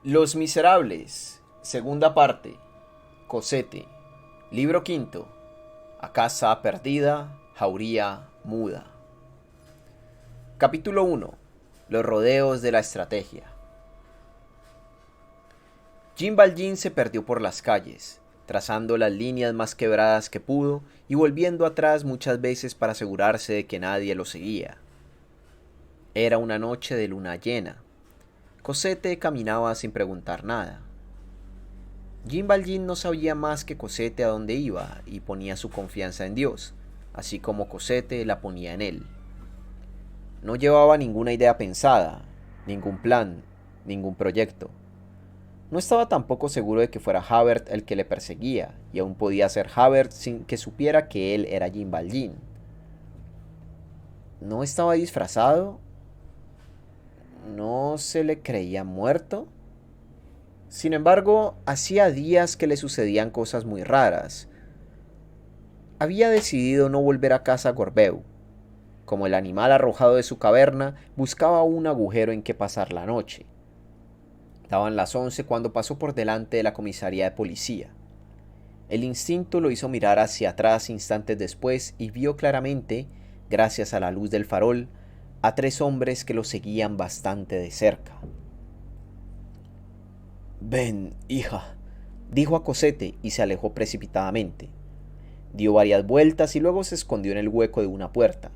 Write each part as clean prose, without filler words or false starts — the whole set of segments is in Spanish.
Los Miserables, segunda parte, Cosette, libro quinto, A casa perdida, jauría muda. Capítulo 1. Los rodeos de la estrategia. Jean Valjean se perdió por las calles, trazando las líneas más quebradas que pudo y volviendo atrás muchas veces para asegurarse de que nadie lo seguía. Era una noche de luna llena. Cosette caminaba sin preguntar nada. Jean Valjean no sabía más que Cosette a dónde iba y ponía su confianza en Dios, así como Cosette la ponía en él. No llevaba ninguna idea pensada, ningún plan, ningún proyecto. No estaba tampoco seguro de que fuera Javert el que le perseguía, y aún podía ser Javert sin que supiera que él era Jean Valjean. ¿No estaba disfrazado? ¿No se le creía muerto? Sin embargo, hacía días que le sucedían cosas muy raras. Había decidido no volver a casa a Gorbeau. Como el animal arrojado de su caverna, buscaba un agujero en que pasar la noche. Daban las 11 cuando pasó por delante de la comisaría de policía. El instinto lo hizo mirar hacia atrás instantes después y vio claramente, gracias a la luz del farol, a 3 hombres que lo seguían bastante de cerca. «Ven, hija», dijo a Cosette y se alejó precipitadamente. Dio varias vueltas y luego se escondió en el hueco de una puerta.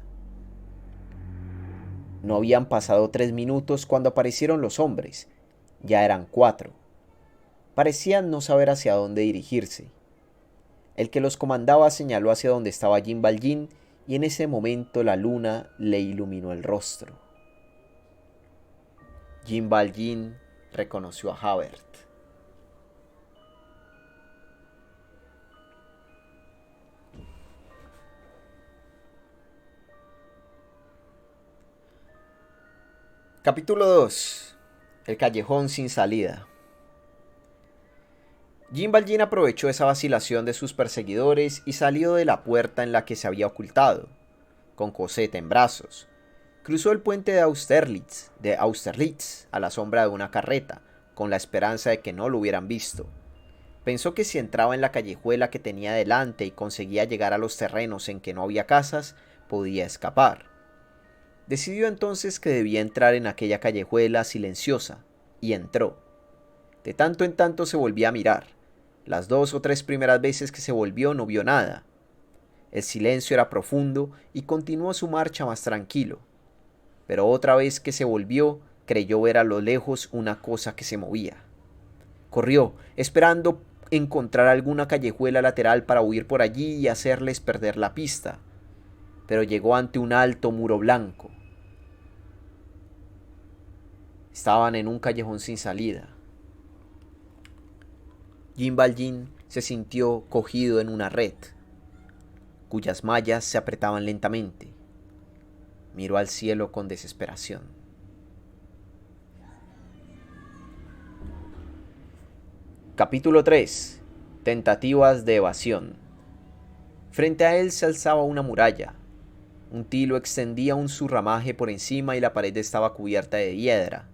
No habían pasado 3 minutos cuando aparecieron los hombres. Ya eran 4. Parecían no saber hacia dónde dirigirse. El que los comandaba señaló hacia donde estaba Jean Valjean y en ese momento la luna le iluminó el rostro. Jean Valjean reconoció a Javert. Capítulo 2. El callejón sin salida. Jean Valjean aprovechó esa vacilación de sus perseguidores y salió de la puerta en la que se había ocultado, con Cosette en brazos. Cruzó el puente de Austerlitz a la sombra de una carreta, con la esperanza de que no lo hubieran visto. Pensó que si entraba en la callejuela que tenía delante y conseguía llegar a los terrenos en que no había casas, podía escapar. Decidió entonces que debía entrar en aquella callejuela silenciosa, y entró. De tanto en tanto se volvía a mirar. Las 2 o 3 primeras veces que se volvió no vio nada. El silencio era profundo y continuó su marcha más tranquilo. Pero otra vez que se volvió, creyó ver a lo lejos una cosa que se movía. Corrió, esperando encontrar alguna callejuela lateral para huir por allí y hacerles perder la pista. Pero llegó ante un alto muro blanco. Estaban en un callejón sin salida. Jean Valjean se sintió cogido en una red, cuyas mallas se apretaban lentamente. Miró al cielo con desesperación. Capítulo 3. Tentativas de evasión. Frente a él se alzaba una muralla. Un tilo extendía un su ramaje por encima y la pared estaba cubierta de hiedra.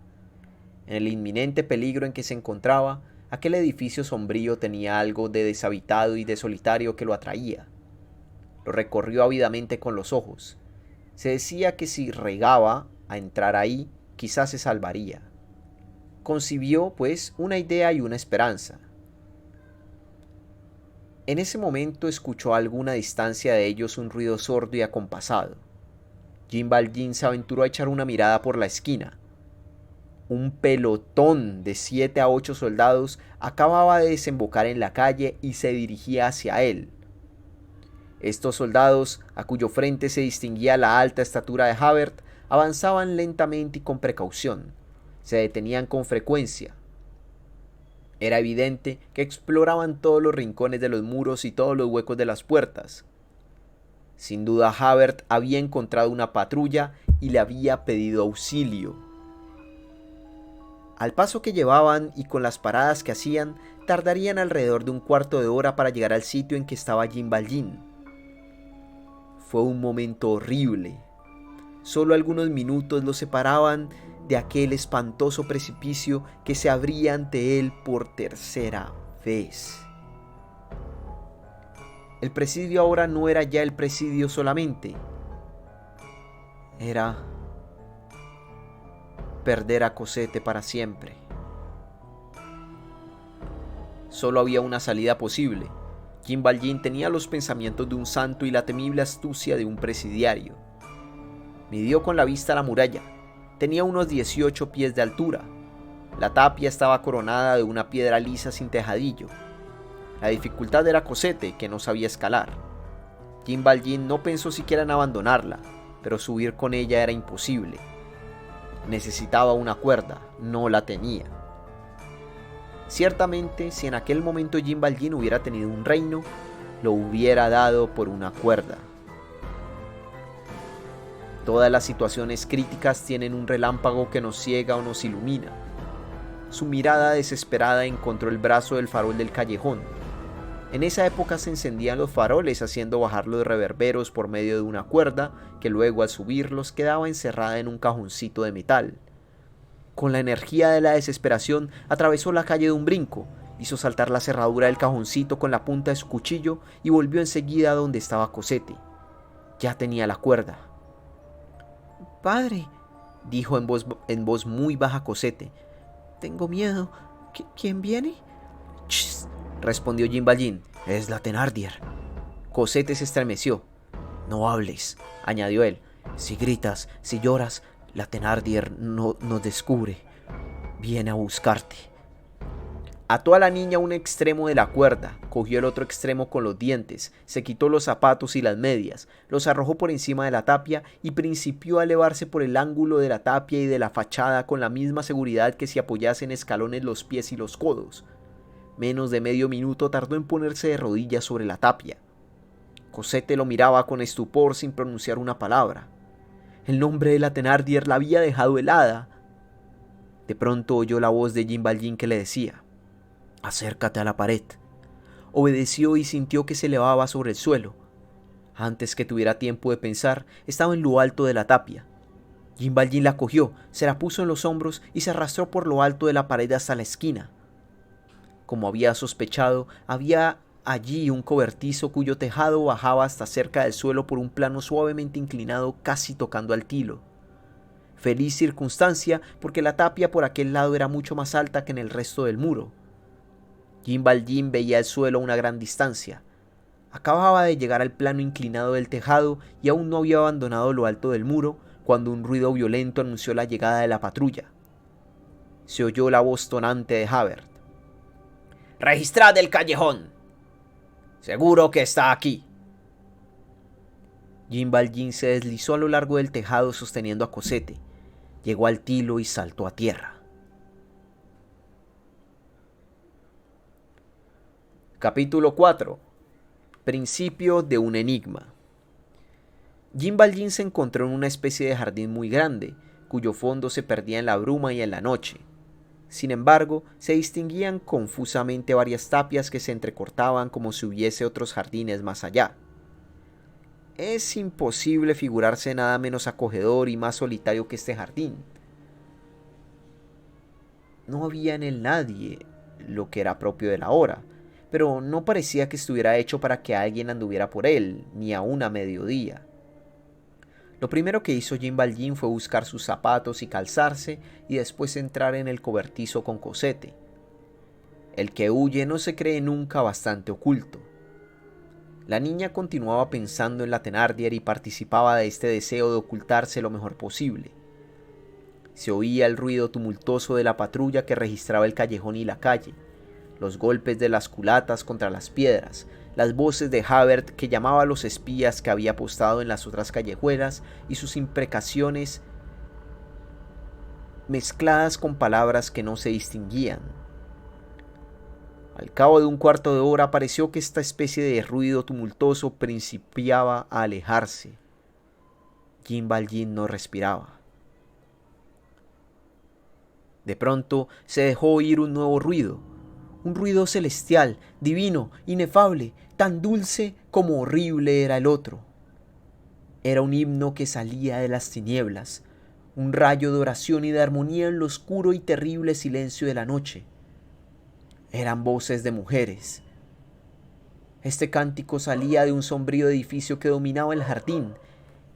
En el inminente peligro en que se encontraba, aquel edificio sombrío tenía algo de deshabitado y de solitario que lo atraía. Lo recorrió ávidamente con los ojos. Se decía que si regaba a entrar ahí, quizás se salvaría. Concibió, pues, una idea y una esperanza. En ese momento escuchó a alguna distancia de ellos un ruido sordo y acompasado. Jean Valjean se aventuró a echar una mirada por la esquina. Un pelotón de 7 a 8 soldados acababa de desembocar en la calle y se dirigía hacia él. Estos soldados, a cuyo frente se distinguía la alta estatura de Javert, avanzaban lentamente y con precaución. Se detenían con frecuencia. Era evidente que exploraban todos los rincones de los muros y todos los huecos de las puertas. Sin duda Javert había encontrado una patrulla y le había pedido auxilio. Al paso que llevaban y con las paradas que hacían, tardarían alrededor de un cuarto de hora para llegar al sitio en que estaba Jean Valjean. Fue un momento horrible. Solo algunos minutos los separaban de aquel espantoso precipicio que se abría ante él por tercera vez. El presidio ahora no era ya el presidio solamente, era perder a Cosette para siempre. Solo había una salida posible. Jean Valjean tenía los pensamientos de un santo y la temible astucia de un presidiario. Midió con la vista la muralla. Tenía unos 18 pies de altura. La tapia estaba coronada de una piedra lisa sin tejadillo. La dificultad era Cosette, que no sabía escalar. Jean Valjean no pensó siquiera en abandonarla, pero subir con ella era imposible. Necesitaba una cuerda, no la tenía. Ciertamente, si en aquel momento Jean Valjean hubiera tenido un reino, lo hubiera dado por una cuerda. Todas las situaciones críticas tienen un relámpago que nos ciega o nos ilumina. Su mirada desesperada encontró el brazo del farol del callejón. En esa época se encendían los faroles haciendo bajar los reverberos por medio de una cuerda que luego al subirlos quedaba encerrada en un cajoncito de metal. Con la energía de la desesperación atravesó la calle de un brinco, hizo saltar la cerradura del cajoncito con la punta de su cuchillo y volvió enseguida a donde estaba Cosette. Ya tenía la cuerda. «Padre», dijo en voz muy baja Cosette, «tengo miedo. ¿Quién viene?» «Chst», respondió Jean Valjean, «es la Thénardier». Cosette se estremeció. «No hables», añadió él. «Si gritas, si lloras, la Thénardier nos descubre. Viene a buscarte». Ató a la niña a un extremo de la cuerda, cogió el otro extremo con los dientes, se quitó los zapatos y las medias, los arrojó por encima de la tapia y principió a elevarse por el ángulo de la tapia y de la fachada con la misma seguridad que si apoyase en escalones los pies y los codos. Menos de medio minuto tardó en ponerse de rodillas sobre la tapia. Cosette lo miraba con estupor sin pronunciar una palabra. El nombre de la Thénardier la había dejado helada. De pronto oyó la voz de Jean Valjean que le decía: «Acércate a la pared». Obedeció y sintió que se elevaba sobre el suelo. Antes que tuviera tiempo de pensar, estaba en lo alto de la tapia. Jean Valjean la cogió, se la puso en los hombros y se arrastró por lo alto de la pared hasta la esquina. Como había sospechado, había allí un cobertizo cuyo tejado bajaba hasta cerca del suelo por un plano suavemente inclinado casi tocando al tilo. Feliz circunstancia, porque la tapia por aquel lado era mucho más alta que en el resto del muro. Jean Valjean veía el suelo a una gran distancia. Acababa de llegar al plano inclinado del tejado y aún no había abandonado lo alto del muro cuando un ruido violento anunció la llegada de la patrulla. Se oyó la voz tonante de Javert: «Registrad el callejón. Seguro que está aquí». Jean Valjean se deslizó a lo largo del tejado sosteniendo a Cosette. Llegó al tilo y saltó a tierra. Capítulo 4. Principio de un enigma. Jean Valjean se encontró en una especie de jardín muy grande, cuyo fondo se perdía en la bruma y en la noche. Sin embargo, se distinguían confusamente varias tapias que se entrecortaban como si hubiese otros jardines más allá. Es imposible figurarse nada menos acogedor y más solitario que este jardín. No había en él nadie, lo que era propio de la hora, pero no parecía que estuviera hecho para que alguien anduviera por él, ni aun a mediodía. Lo primero que hizo Jean Valjean fue buscar sus zapatos y calzarse, y después entrar en el cobertizo con Cosette. El que huye no se cree nunca bastante oculto. La niña continuaba pensando en la Thénardier y participaba de este deseo de ocultarse lo mejor posible. Se oía el ruido tumultuoso de la patrulla que registraba el callejón y la calle, los golpes de las culatas contra las piedras, las voces de Javert que llamaba a los espías que había postado en las otras callejuelas y sus imprecaciones mezcladas con palabras que no se distinguían. Al cabo de un cuarto de hora pareció que esta especie de ruido tumultuoso principiaba a alejarse. Jean Valjean no respiraba. De pronto se dejó oír un nuevo ruido. Un ruido celestial, divino, inefable, tan dulce como horrible era el otro. Era un himno que salía de las tinieblas, un rayo de oración y de armonía en lo oscuro y terrible silencio de la noche. Eran voces de mujeres. Este cántico salía de un sombrío edificio que dominaba el jardín.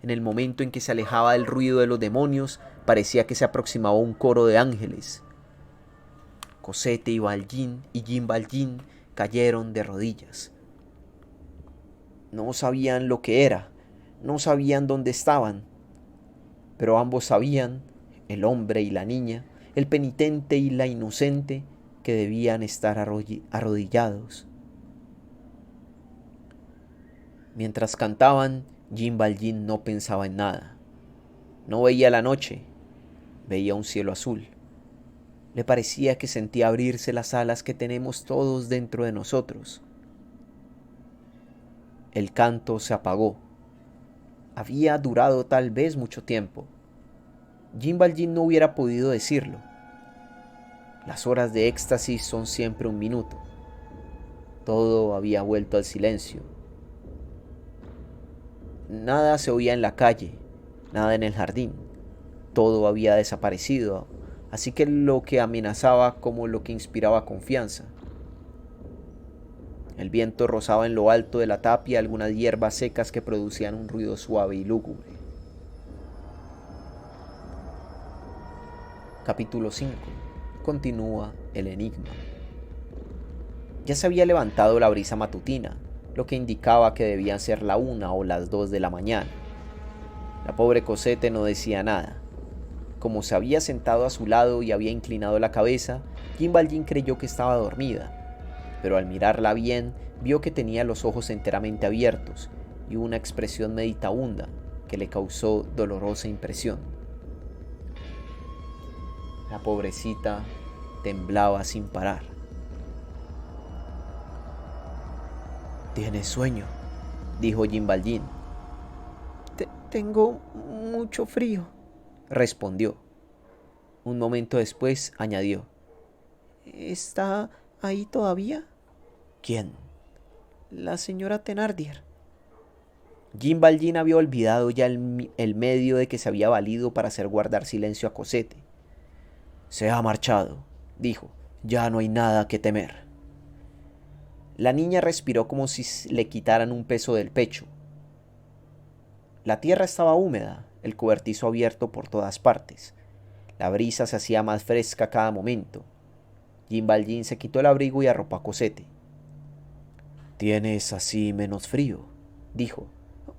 En el momento en que se alejaba del ruido de los demonios, parecía que se aproximaba un coro de ángeles. Cosette y Jean Valjean cayeron de rodillas. No sabían lo que era, no sabían dónde estaban, pero ambos sabían, el hombre y la niña, el penitente y la inocente, que debían estar arrodillados. Mientras cantaban, Jean Valjean no pensaba en nada. No veía la noche, veía un cielo azul. Le parecía que sentía abrirse las alas que tenemos todos dentro de nosotros. El canto se apagó. Había durado tal vez mucho tiempo. Jean Valjean no hubiera podido decirlo. Las horas de éxtasis son siempre un minuto. Todo había vuelto al silencio. Nada se oía en la calle, nada en el jardín. Todo había desaparecido, así que lo que amenazaba como lo que inspiraba confianza. El viento rozaba en lo alto de la tapia algunas hierbas secas que producían un ruido suave y lúgubre. Capítulo 5. Continúa el enigma. Ya se había levantado la brisa matutina, lo que indicaba que debían ser la 1 o las 2 de la mañana. La pobre Cosette no decía nada. Como se había sentado a su lado y había inclinado la cabeza, Jean Valjean creyó que estaba dormida, pero al mirarla bien, vio que tenía los ojos enteramente abiertos y una expresión meditabunda que le causó dolorosa impresión. La pobrecita temblaba sin parar. «¿Tienes sueño?», dijo Jean Valjean. «Tengo mucho frío», respondió. Un momento después añadió: «¿Está ahí todavía?». «¿Quién?». «La señora Thénardier». Jean Valjean había olvidado ya el medio de que se había valido para hacer guardar silencio a Cosette. «Se ha marchado», dijo. «Ya no hay nada que temer». La niña respiró como si le quitaran un peso del pecho. La tierra estaba húmeda, el cobertizo abierto por todas partes. La brisa se hacía más fresca cada momento. Jean Valjean se quitó el abrigo y arropó a Cosette. «¿Tienes así menos frío?», dijo.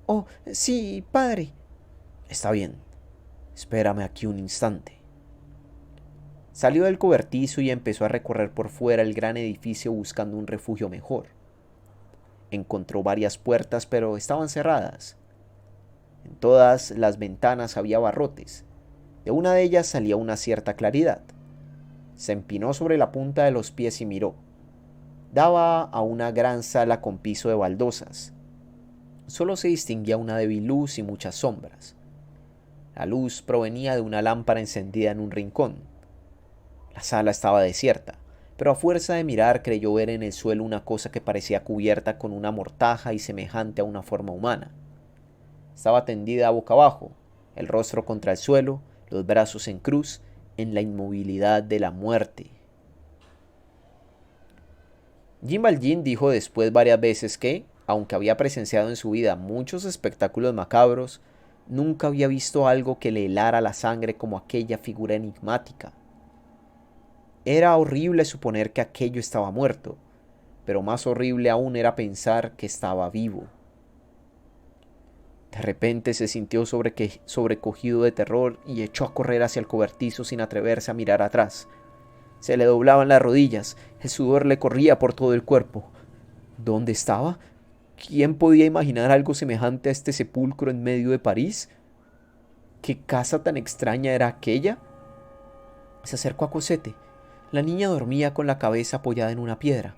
«Oh, sí, padre». «Está bien. Espérame aquí un instante». Salió del cobertizo y empezó a recorrer por fuera el gran edificio buscando un refugio mejor. Encontró varias puertas, pero estaban cerradas. En todas las ventanas había barrotes. De una de ellas salía una cierta claridad. Se empinó sobre la punta de los pies y miró. Daba a una gran sala con piso de baldosas. Solo se distinguía una débil luz y muchas sombras. La luz provenía de una lámpara encendida en un rincón. La sala estaba desierta, pero a fuerza de mirar creyó ver en el suelo una cosa que parecía cubierta con una mortaja y semejante a una forma humana. Estaba tendida boca abajo, el rostro contra el suelo, los brazos en cruz, en la inmovilidad de la muerte. Jean Valjean dijo después varias veces que, aunque había presenciado en su vida muchos espectáculos macabros, nunca había visto algo que le helara la sangre como aquella figura enigmática. Era horrible suponer que aquello estaba muerto, pero más horrible aún era pensar que estaba vivo. De repente se sintió sobrecogido de terror y echó a correr hacia el cobertizo sin atreverse a mirar atrás. Se le doblaban las rodillas, el sudor le corría por todo el cuerpo. ¿Dónde estaba? ¿Quién podía imaginar algo semejante a este sepulcro en medio de París? ¿Qué casa tan extraña era aquella? Se acercó a Cosette. La niña dormía con la cabeza apoyada en una piedra.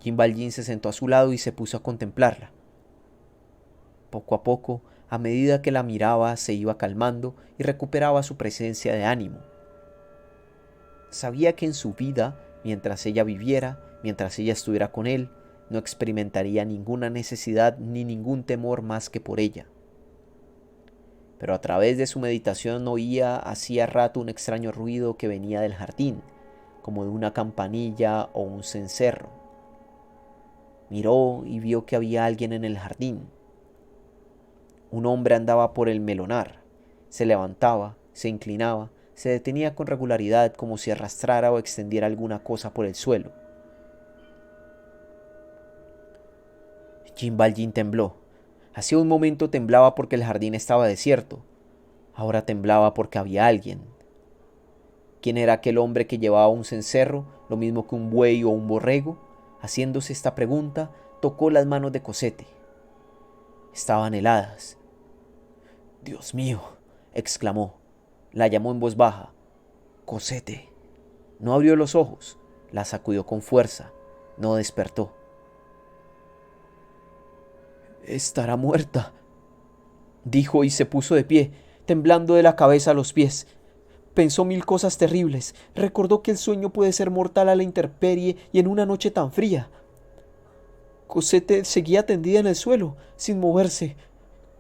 Jean Valjean se sentó a su lado y se puso a contemplarla. Poco a poco, a medida que la miraba, se iba calmando y recuperaba su presencia de ánimo. Sabía que en su vida, mientras ella viviera, mientras ella estuviera con él, no experimentaría ninguna necesidad ni ningún temor más que por ella. pero a través de su meditación oía hacía rato un extraño ruido que venía del jardín, como de una campanilla o un cencerro. Miró y vio que había alguien en el jardín. Un hombre andaba por el melonar, se levantaba, se inclinaba, se detenía con regularidad como si arrastrara o extendiera alguna cosa por el suelo. Jean Valjean tembló. Hacía un momento temblaba porque el jardín estaba desierto. Ahora temblaba porque había alguien. ¿Quién era aquel hombre que llevaba un cencerro, lo mismo que un buey o un borrego? Haciéndose esta pregunta, tocó las manos de Cosette. Estaban heladas. «Dios mío», exclamó. La llamó en voz baja. «Cosette». No abrió los ojos. La sacudió con fuerza. No despertó. «Estará muerta», dijo y se puso de pie, temblando de la cabeza a los pies. Pensó mil cosas terribles. Recordó que el sueño puede ser mortal a la intemperie y en una noche tan fría. Cosette seguía tendida en el suelo, sin moverse.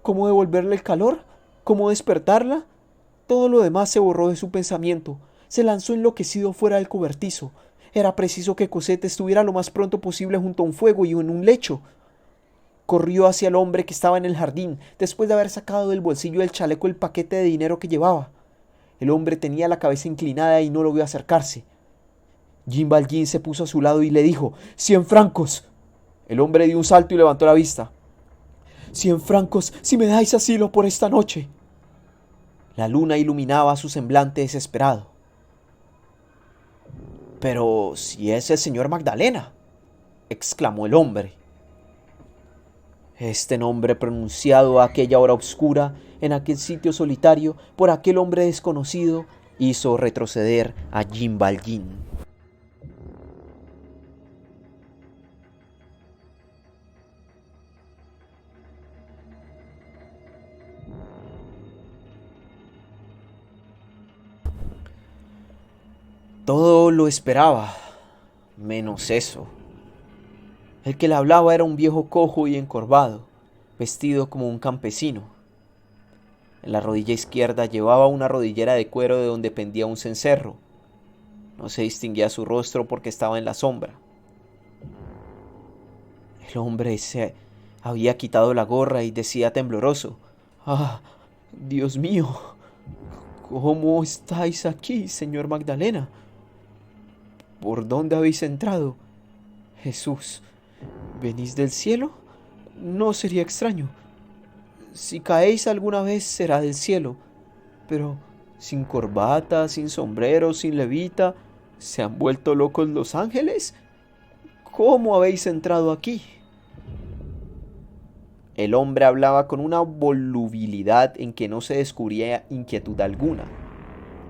¿Cómo devolverle el calor? ¿Cómo despertarla? Todo lo demás se borró de su pensamiento. Se lanzó enloquecido fuera del cobertizo. Era preciso que Cosette estuviera lo más pronto posible junto a un fuego y en un lecho. Corrió hacia el hombre que estaba en el jardín, después de haber sacado del bolsillo del chaleco el paquete de dinero que llevaba. El hombre tenía la cabeza inclinada y no lo vio acercarse. Jean Valjean se puso a su lado y le dijo: «¡100 francos!». El hombre dio un salto y levantó la vista. «100 francos si me dais asilo por esta noche». La luna iluminaba su semblante desesperado. «Pero si es el señor Magdalena», exclamó el hombre. Este nombre pronunciado a aquella hora oscura, en aquel sitio solitario, por aquel hombre desconocido, hizo retroceder a Jean Valjean. Todo lo esperaba, menos eso. El que le hablaba era un viejo cojo y encorvado, vestido como un campesino. En la rodilla izquierda llevaba una rodillera de cuero de donde pendía un cencerro. No se distinguía su rostro porque estaba en la sombra. El hombre se había quitado la gorra y decía tembloroso: «¡Ah, Dios mío! ¿Cómo estáis aquí, señor Magdalena? ¿Por dónde habéis entrado? Jesús, ¿venís del cielo? No sería extraño. Si caéis alguna vez será del cielo, pero sin corbata, sin sombrero, sin levita, ¿se han vuelto locos los ángeles? ¿Cómo habéis entrado aquí?». El hombre hablaba con una volubilidad en que no se descubría inquietud alguna.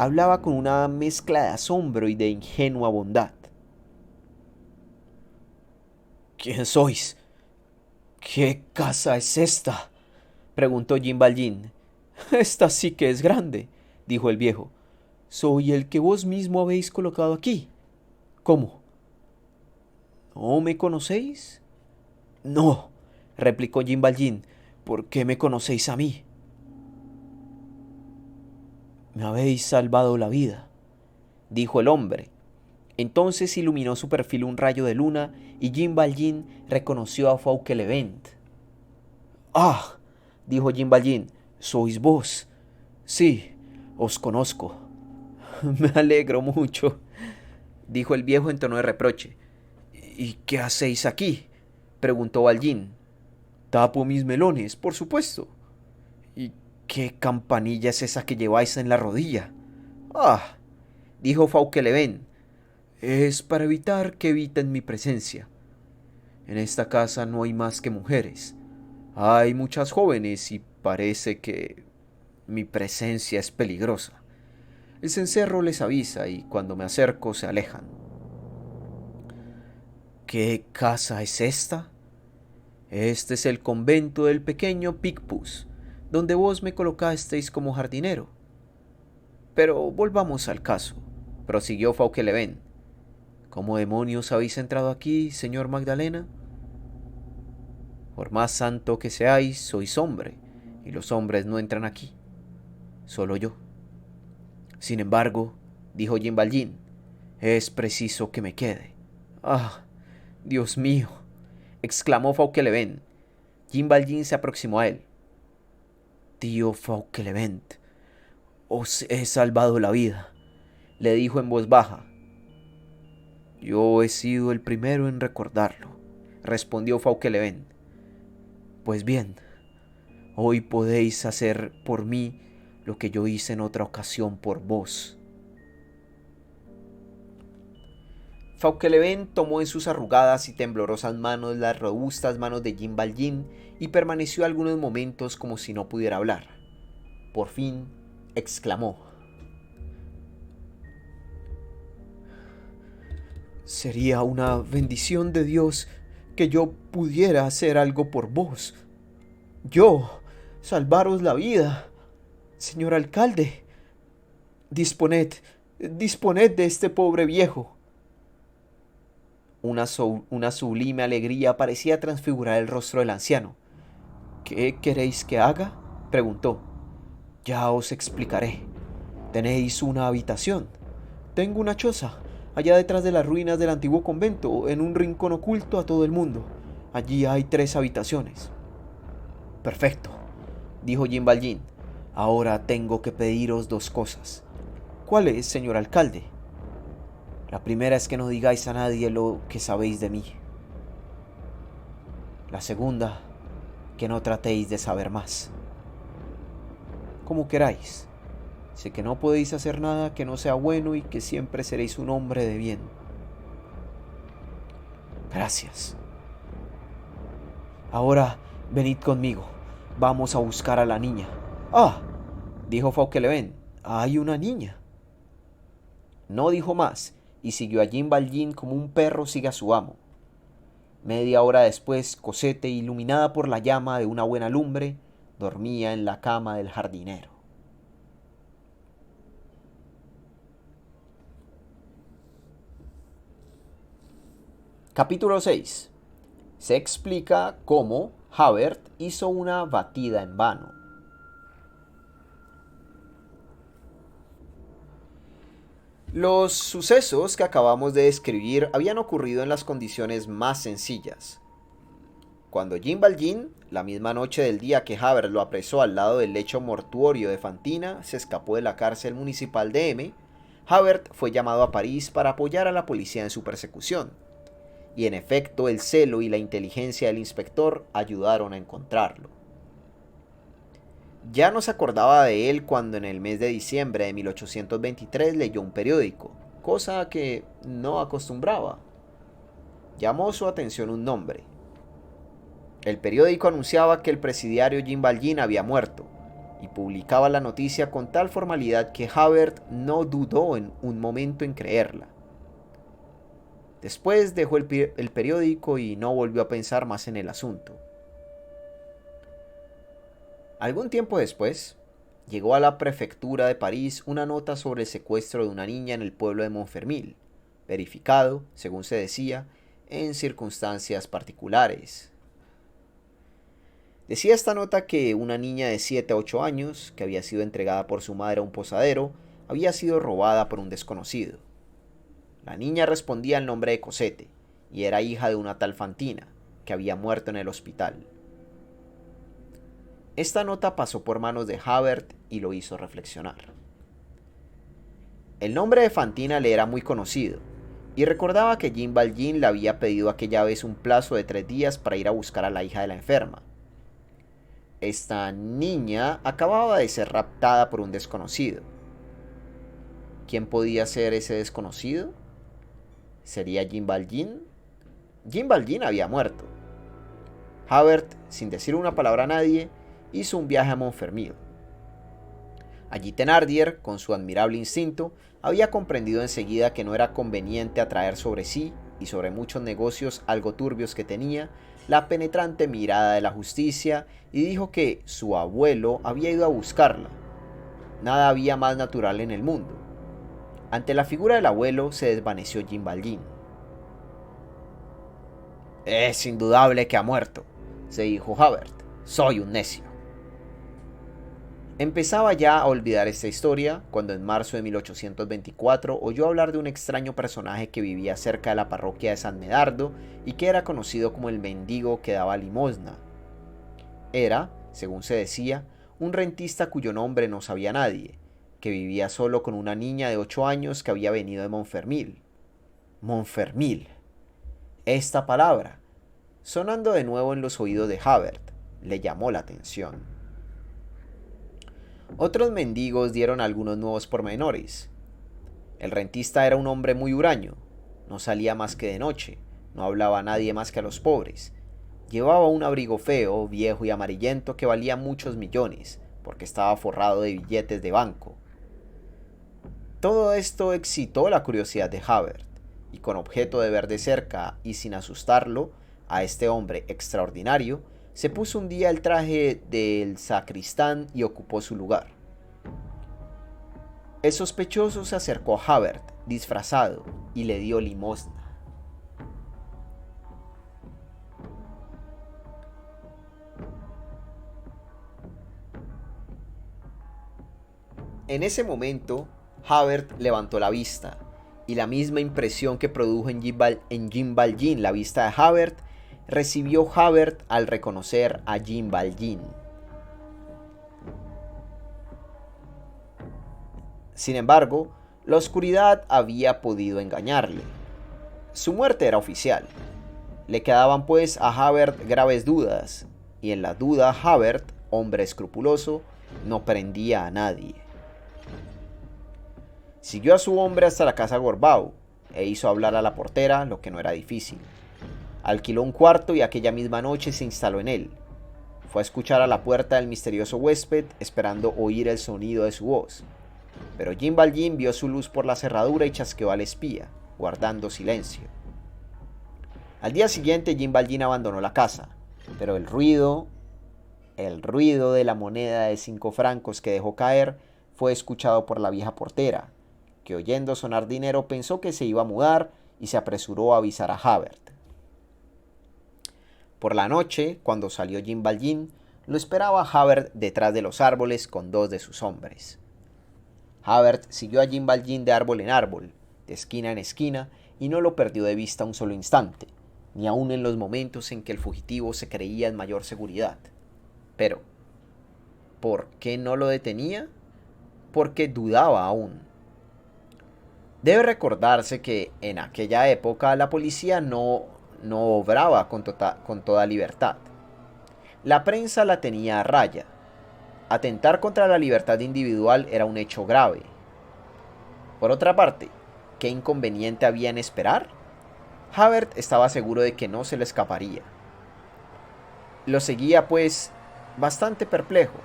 Hablaba con una mezcla de asombro y de ingenua bondad. «¿Quién sois? ¿Qué casa es esta?», preguntó Jean Valjean. «Esta sí que es grande», dijo el viejo. «Soy el que vos mismo habéis colocado aquí». «¿Cómo? ¿No me conocéis?». «No», replicó Jean Valjean. «¿Por qué me conocéis a mí?». «Me habéis salvado la vida», dijo el hombre. Entonces iluminó su perfil un rayo de luna y Jean Valjean reconoció a Fauchelevent. «Ah», dijo Jean Valjean, «sois vos. Sí, os conozco». «Me alegro mucho», dijo el viejo en tono de reproche. «¿Y qué hacéis aquí?», preguntó Valjean. «Tapo mis melones, por supuesto». «¿Y qué campanilla es esa que lleváis en la rodilla?». «Ah», dijo Fauchelevent, «es para evitar que eviten mi presencia. En esta casa no hay más que mujeres. Hay muchas jóvenes y parece que mi presencia es peligrosa. El cencerro les avisa y cuando me acerco se alejan». «¿Qué casa es esta?». «Este es el convento del pequeño Picpus, donde vos me colocasteis como jardinero». «Pero volvamos al caso», prosiguió Fauchelevent. «¿Cómo demonios habéis entrado aquí, señor Magdalena?». «Por más santo que seáis, sois hombre, y los hombres no entran aquí». solo yo. Sin embargo, dijo Jean Valjean, es preciso que me quede. ¡Ah, Dios mío!, exclamó Fauchelevent. Jean Valjean se aproximó a él. Tío Fauchelevent, os he salvado la vida, le dijo en voz baja. Yo he sido el primero en recordarlo, respondió Fauchelevent. Pues bien, hoy podéis hacer por mí lo que yo hice en otra ocasión por vos. Fauchelevent tomó en sus arrugadas y temblorosas manos las robustas manos de Jean Valjean y permaneció algunos momentos como si no pudiera hablar. Por fin exclamó: Sería una bendición de Dios que yo pudiera hacer algo por vos. Yo, salvaros la vida. Señor alcalde, disponed de este pobre viejo. Una sublime alegría parecía transfigurar el rostro del anciano. ¿Qué queréis que haga?, preguntó. Ya os explicaré. Tenéis una habitación. Tengo una choza, allá detrás de las ruinas del antiguo convento, en un rincón oculto a todo el mundo. Allí hay 3 habitaciones. Perfecto, dijo Jean Valjean. Ahora tengo que pediros 2 cosas. ¿Cuáles, señor alcalde? La primera es que no digáis a nadie lo que sabéis de mí. La segunda, que no tratéis de saber más. Como queráis. Sé que no podéis hacer nada que no sea bueno y que siempre seréis un hombre de bien. Gracias. Ahora venid conmigo. Vamos a buscar a la niña. ¡Ah!, dijo Fauchelevent. Hay una niña. No dijo más y siguió a Jean Valjean como un perro sigue a su amo. Media hora después, Cosette, iluminada por la llama de una buena lumbre, dormía en la cama del jardinero. Capítulo 6. Se explica cómo Javert hizo una batida en vano. Los sucesos que acabamos de describir habían ocurrido en las condiciones más sencillas. Cuando Jean Valjean, la misma noche del día que Javert lo apresó al lado del lecho mortuorio de Fantina, se escapó de la cárcel municipal de M, Javert fue llamado a París para apoyar a la policía en su persecución. Y en efecto, el celo y la inteligencia del inspector ayudaron a encontrarlo. Ya no se acordaba de él cuando en el mes de diciembre de 1823 leyó un periódico, cosa que no acostumbraba. Llamó su atención un nombre. El periódico anunciaba que el presidiario Jean Valjean había muerto, y publicaba la noticia con tal formalidad que Javert no dudó en un momento en creerla. Después dejó el periódico y no volvió a pensar más en el asunto. Algún tiempo después, llegó a la prefectura de París una nota sobre el secuestro de una niña en el pueblo de Montfermil, verificado, según se decía, en circunstancias particulares. Decía esta nota que una niña de 7 a 8 años, que había sido entregada por su madre a un posadero, había sido robada por un desconocido. La niña respondía al nombre de Cosette, y era hija de una tal Fantina, que había muerto en el hospital. Esta nota pasó por manos de Javert y lo hizo reflexionar. El nombre de Fantina le era muy conocido, y recordaba que Jean Valjean le había pedido aquella vez un plazo de 3 días para ir a buscar a la hija de la enferma. Esta niña acababa de ser raptada por un desconocido. ¿Quién podía ser ese desconocido? ¿Sería Jean Valjean? Jean Valjean había muerto. Javert, sin decir una palabra a nadie, hizo un viaje a Montfermil. Allí Thénardier, con su admirable instinto, había comprendido enseguida que no era conveniente atraer sobre sí y sobre muchos negocios algo turbios que tenía la penetrante mirada de la justicia, y dijo que su abuelo había ido a buscarla. Nada había más natural en el mundo. Ante la figura del abuelo se desvaneció Jean Valjean. Es indudable que ha muerto, se dijo Javert. Soy un necio. Empezaba ya a olvidar esta historia cuando en marzo de 1824 oyó hablar de un extraño personaje que vivía cerca de la parroquia de San Medardo y que era conocido como el mendigo que daba limosna. Era, según se decía, un rentista cuyo nombre no sabía nadie, que vivía solo con una niña de 8 años que había venido de Montfermil. Montfermil. Esta palabra, sonando de nuevo en los oídos de Javert, le llamó la atención. Otros mendigos dieron algunos nuevos pormenores. El rentista era un hombre muy huraño, no salía más que de noche, no hablaba a nadie más que a los pobres. Llevaba un abrigo feo, viejo y amarillento que valía muchos millones, porque estaba forrado de billetes de banco. Todo esto excitó la curiosidad de Javert, y con objeto de ver de cerca y sin asustarlo a este hombre extraordinario, se puso un día el traje del sacristán y ocupó su lugar. El sospechoso se acercó a Javert, disfrazado, y le dio limosna. En ese momento, Javert levantó la vista, y la misma impresión que produjo en Jean Valjean la vista de Javert, recibió Javert al reconocer a Jean Valjean. Sin embargo, la oscuridad había podido engañarle. Su muerte era oficial. Le quedaban pues a Javert graves dudas, y en la duda Javert, hombre escrupuloso, no prendía a nadie. Siguió a su hombre hasta la casa Gorbeau e hizo hablar a la portera, lo que no era difícil. Alquiló un cuarto y aquella misma noche se instaló en él. Fue a escuchar a la puerta del misterioso huésped, esperando oír el sonido de su voz. Pero Jean Valjean vio su luz por la cerradura y chasqueó al espía, guardando silencio. Al día siguiente Jean Valjean abandonó la casa, pero el ruido de la moneda de 5 francos que dejó caer fue escuchado por la vieja portera, que oyendo sonar dinero pensó que se iba a mudar y se apresuró a avisar a Javert. Por la noche, cuando salió Jean Valjean, lo esperaba Javert detrás de los árboles con 2 de sus hombres. Javert siguió a Jean Valjean de árbol en árbol, de esquina en esquina, y no lo perdió de vista un solo instante, ni aun en los momentos en que el fugitivo se creía en mayor seguridad. Pero, ¿por qué no lo detenía? Porque dudaba aún. Debe recordarse que en aquella época la policía no obraba con toda libertad. La prensa la tenía a raya. Atentar contra la libertad individual era un hecho grave. Por otra parte, ¿qué inconveniente había en esperar? Javert estaba seguro de que no se le escaparía. Lo seguía, pues, bastante perplejo,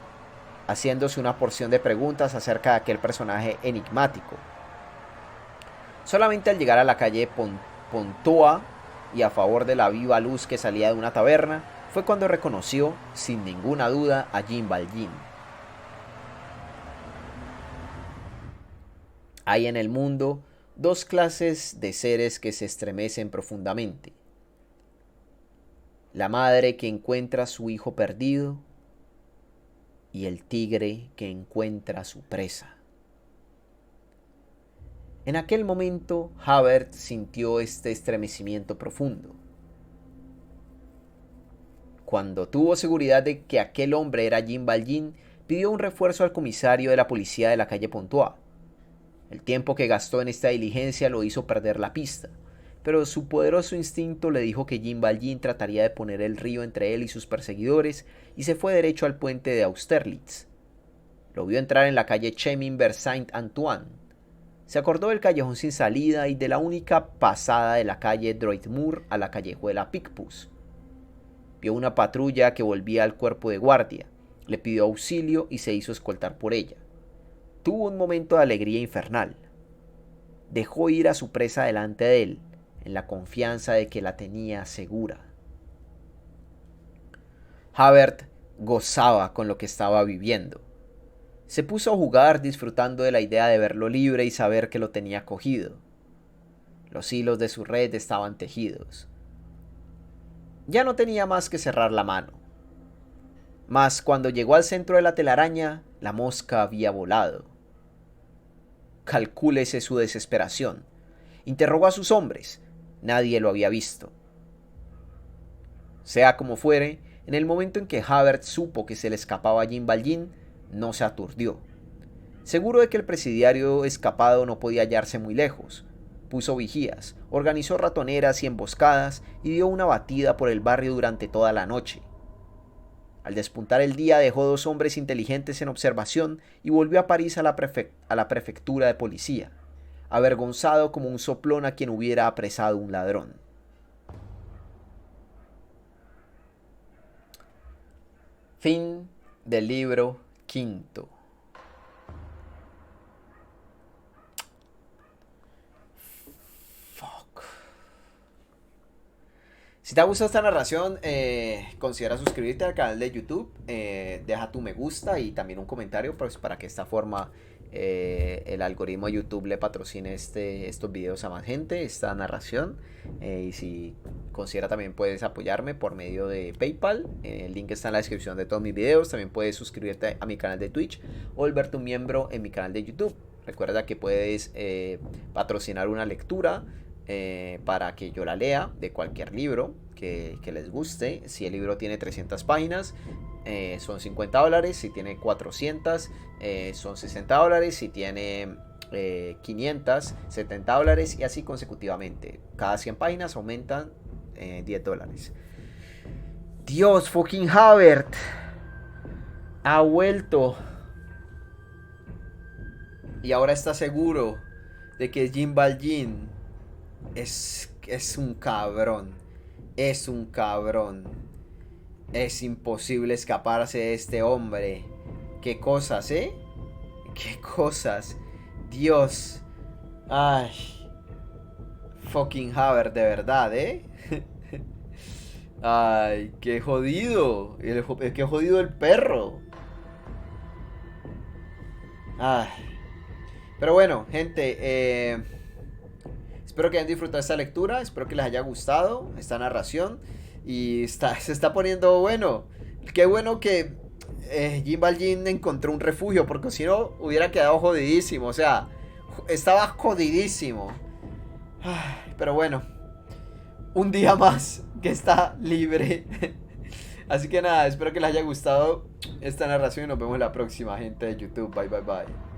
haciéndose una porción de preguntas acerca de aquel personaje enigmático. Solamente al llegar a la calle Pontoise y a favor de la viva luz que salía de una taberna, fue cuando reconoció, sin ninguna duda, a Jean Valjean. Hay en el mundo 2 clases de seres que se estremecen profundamente. La madre que encuentra a su hijo perdido y el tigre que encuentra a su presa. En aquel momento, Javert sintió este estremecimiento profundo. Cuando tuvo seguridad de que aquel hombre era Jean Valjean, pidió un refuerzo al comisario de la policía de la calle Pontoise. El tiempo que gastó en esta diligencia lo hizo perder la pista, pero su poderoso instinto le dijo que Jean Valjean trataría de poner el río entre él y sus perseguidores y se fue derecho al puente de Austerlitz. Lo vio entrar en la calle Chemin-vers-Saint-Antoine. Se acordó del callejón sin salida y de la única pasada de la calle Droit-Mur a la callejuela Picpus. Vio una patrulla que volvía al cuerpo de guardia, le pidió auxilio y se hizo escoltar por ella. Tuvo un momento de alegría infernal. Dejó ir a su presa delante de él, en la confianza de que la tenía segura. Javert gozaba con lo que estaba viviendo. Se puso a jugar disfrutando de la idea de verlo libre y saber que lo tenía cogido. Los hilos de su red estaban tejidos. Ya no tenía más que cerrar la mano. Mas cuando llegó al centro de la telaraña, La mosca había volado. Calcúlese su desesperación. Interrogó a sus hombres. Nadie lo había visto. Sea como fuere, en el momento en que Javert supo que se le escapaba Jean Valjean, no se aturdió. Seguro de que el presidiario escapado no podía hallarse muy lejos, puso vigías, organizó ratoneras y emboscadas y dio una batida por el barrio durante toda la noche. Al despuntar el día dejó 2 hombres inteligentes en observación y volvió a París a la prefectura de policía, avergonzado como un soplón a quien hubiera apresado un ladrón. Fin del libro quinto. Si te ha gustado esta narración, considera suscribirte al canal de YouTube, deja tu me gusta y también un comentario, pues, para que de esta forma el algoritmo de YouTube le patrocine estos videos a más gente, esta narración. Y si considera, también puedes apoyarme por medio de PayPal, el link está en la descripción de todos mis videos. También puedes suscribirte a mi canal de Twitch o volverte un miembro en mi canal de YouTube. Recuerda que puedes patrocinar una lectura para que yo la lea de cualquier libro que les guste. Si el libro tiene 300 páginas, son $50. Si tiene 400, son $60. Si tiene 500, $70, y así consecutivamente. Cada 100 páginas aumentan $10. Dios, fucking Javert ha vuelto. Y ahora está seguro de que Jean Valjean es un cabrón. Es un cabrón. Es imposible escaparse de este hombre. Qué cosas, ¿eh? Qué cosas. Dios. Ay. Fucking Javert, de verdad, ¿eh? Ay, qué jodido. Qué jodido el perro. Ay. Pero bueno, gente, espero que hayan disfrutado esta lectura, espero que les haya gustado esta narración. Y se está poniendo bueno. Qué bueno que Jean Valjean encontró un refugio, porque si no hubiera quedado jodidísimo. O sea, estaba jodidísimo. Ay, pero bueno, un día más que está libre. Así que nada, espero que les haya gustado esta narración y nos vemos en la próxima, gente de YouTube. Bye, bye, bye.